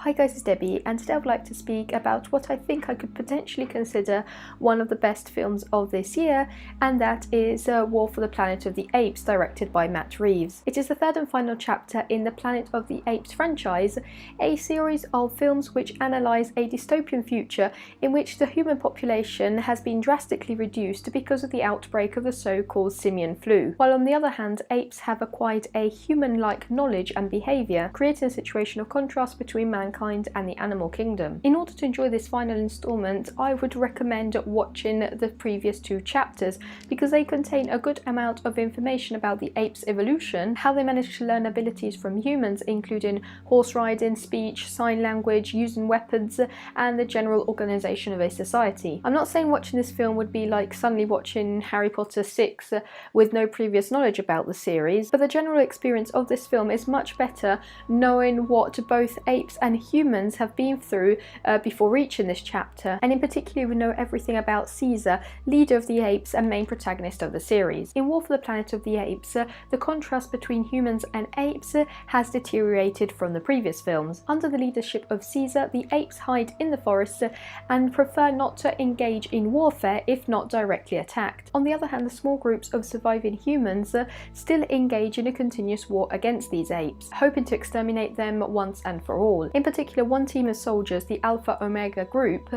Hi guys, it's Debbie, and today I would like to speak about what I think I could potentially consider one of the best films of this year, and that is War for the Planet of the Apes, directed by Matt Reeves. It is the third and final chapter in the Planet of the Apes franchise, a series of films which analyse a dystopian future in which the human population has been drastically reduced because of the outbreak of the so-called simian flu, while on the other hand apes have acquired a human-like knowledge and behaviour, creating a situation of contrast between mankind and the animal kingdom. In order to enjoy this final installment, I would recommend watching the previous two chapters because they contain a good amount of information about the apes' evolution, how they managed to learn abilities from humans including horse riding, speech, sign language, using weapons, and the general organisation of a society. I'm not saying watching this film would be like suddenly watching Harry Potter 6 with no previous knowledge about the series, but the general experience of this film is much better knowing what both apes and humans have been through before reaching this chapter, and in particular we know everything about Caesar, leader of the apes and main protagonist of the series. In War for the Planet of the Apes, the contrast between humans and apes has deteriorated from the previous films. Under the leadership of Caesar, the apes hide in the forests and prefer not to engage in warfare if not directly attacked. On the other hand, the small groups of surviving humans still engage in a continuous war against these apes, hoping to exterminate them once and for all. In particular, one team of soldiers, the Alpha Omega group,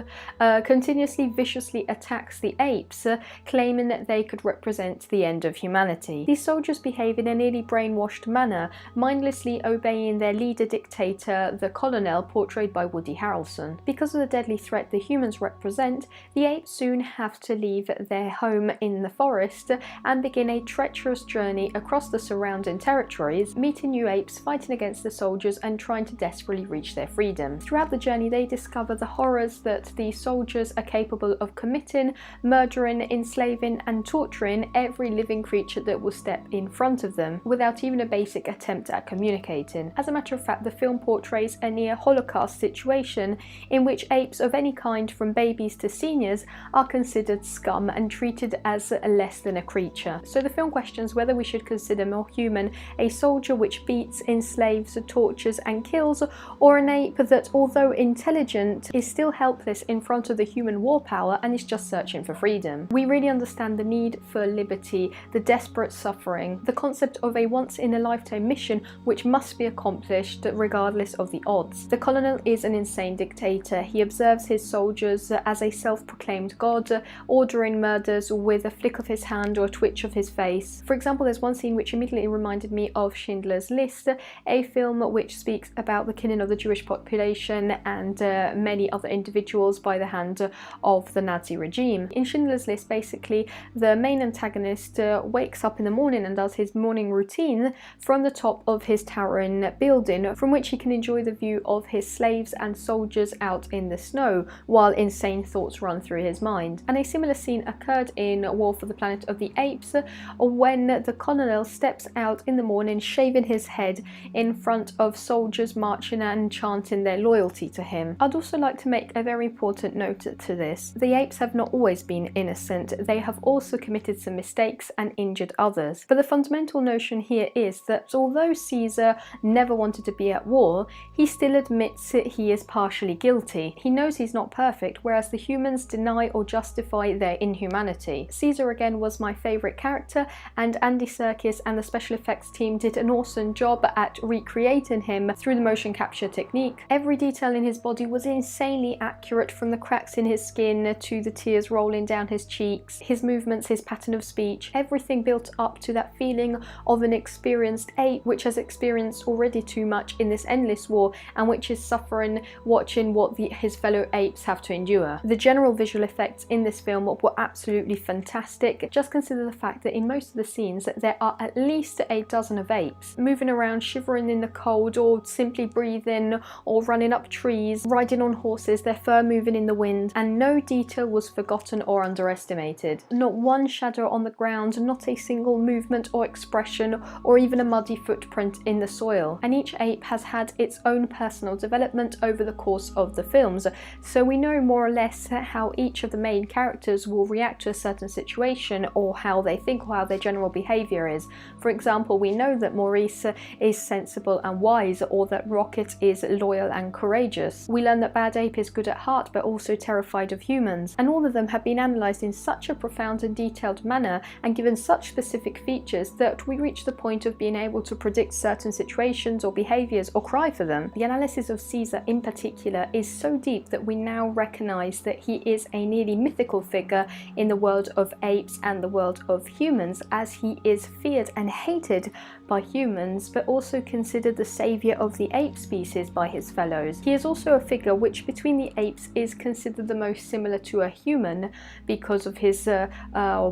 continuously viciously attacks the apes, claiming that they could represent the end of humanity. These soldiers behave in a nearly brainwashed manner, mindlessly obeying their leader dictator, the colonel, portrayed by Woody Harrelson. Because of the deadly threat the humans represent, the apes soon have to leave their home in the forest and begin a treacherous journey across the surrounding territories, meeting new apes, fighting against the soldiers and trying to desperately reach their freedom. Throughout the journey they discover the horrors that the soldiers are capable of committing, murdering, enslaving and torturing every living creature that will step in front of them, without even a basic attempt at communicating. As a matter of fact, the film portrays a near Holocaust situation in which apes of any kind, from babies to seniors, are considered scum and treated as less than a creature. So the film questions whether we should consider more human a soldier which beats, enslaves, tortures and kills, or an ape that, although intelligent, is still helpless in front of the human war power and is just searching for freedom. We really understand the need for liberty, the desperate suffering, the concept of a once-in-a-lifetime mission which must be accomplished regardless of the odds. The colonel is an insane dictator. He observes his soldiers as a self-proclaimed god, ordering murders with a flick of his hand or a twitch of his face. For example, there's one scene which immediately reminded me of Schindler's List, a film which speaks about the killing of the Jewish population and many other individuals by the hand of the Nazi regime. In Schindler's List, basically, the main antagonist wakes up in the morning and does his morning routine from the top of his towering building, from which he can enjoy the view of his slaves and soldiers out in the snow, while insane thoughts run through his mind. And a similar scene occurred in War for the Planet of the Apes, when the colonel steps out in the morning shaving his head in front of soldiers marching and chanting their loyalty to him. I'd also like to make a very important note to this. The apes have not always been innocent. They have also committed some mistakes and injured others. But the fundamental notion here is that although Caesar never wanted to be at war, he still admits he is partially guilty. He knows he's not perfect, whereas the humans deny or justify their inhumanity. Caesar again was my favourite character, and Andy Serkis and the special effects team did an awesome job at recreating him through the motion capture technique. Every detail in his body was insanely accurate, from the cracks in his skin to the tears rolling down his cheeks, his movements, his pattern of speech, everything built up to that feeling of an experienced ape which has experienced already too much in this endless war and which is suffering watching what his fellow apes have to endure. The general visual effects in this film were absolutely fantastic. Just consider the fact that in most of the scenes there are at least a dozen of apes moving around, shivering in the cold, or simply breathing, or running up trees, riding on horses, their fur moving in the wind, and no detail was forgotten or underestimated. Not one shadow on the ground, not a single movement or expression, or even a muddy footprint in the soil. And each ape has had its own personal development over the course of the films, so we know more or less how each of the main characters will react to a certain situation, or how they think, or how their general behaviour is. For example, we know that Maurice is sensible and wise, or that Rocket is loyal and courageous. We learn that Bad Ape is good at heart but also terrified of humans, and all of them have been analysed in such a profound and detailed manner and given such specific features that we reach the point of being able to predict certain situations or behaviours or cry for them. The analysis of Caesar in particular is so deep that we now recognise that he is a nearly mythical figure in the world of apes and the world of humans, as he is feared and hated by humans but also considered the saviour of the ape species by his fellows. He is also a figure which between the apes is considered the most similar to a human because of his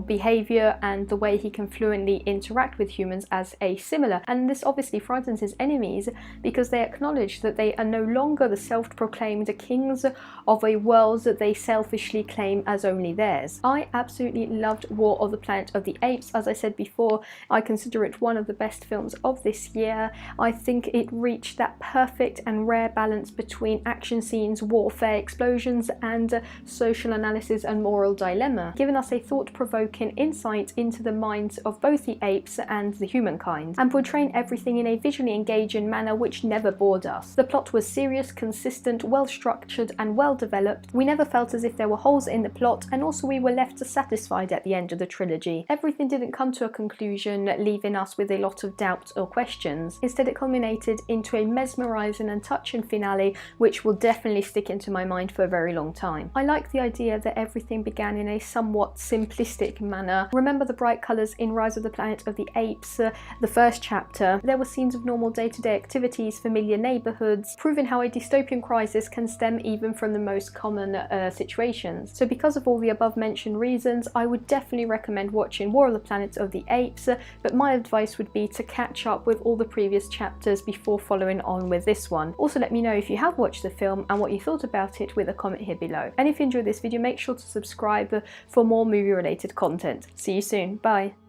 behaviour and the way he can fluently interact with humans as a similar, and this obviously frightens his enemies because they acknowledge that they are no longer the self-proclaimed kings of a world that they selfishly claim as only theirs. I absolutely loved War of the Planet of the Apes. As I said before, I consider it one of the best films of this year. I think it reached that perfect and rare balance between action scenes, warfare, explosions, and social analysis and moral dilemma, giving us a thought-provoking insight into the minds of both the apes and the humankind, and portraying everything in a visually engaging manner which never bored us. The plot was serious, consistent, well-structured, and well-developed. We never felt as if there were holes in the plot, and also we were left dissatisfied at the end of the trilogy. Everything didn't come to a conclusion, leaving us with a lot of doubts or questions. Instead, it culminated into a mesmerising and touching finale which will definitely stick into my mind for a very long time. I like the idea that everything began in a somewhat simplistic manner. Remember the bright colours in Rise of the Planet of the Apes, the first chapter. There were scenes of normal day-to-day activities, familiar neighbourhoods, proving how a dystopian crisis can stem even from the most common situations. So because of all the above mentioned reasons, I would definitely recommend watching War of the Planet of the Apes, but my advice would be to catch up with all the previous chapters before following on with this one. Also let me know if you have watched the film and what you thought about it with a comment here below. And if you enjoyed this video, make sure to subscribe for more movie related content. See you soon, bye!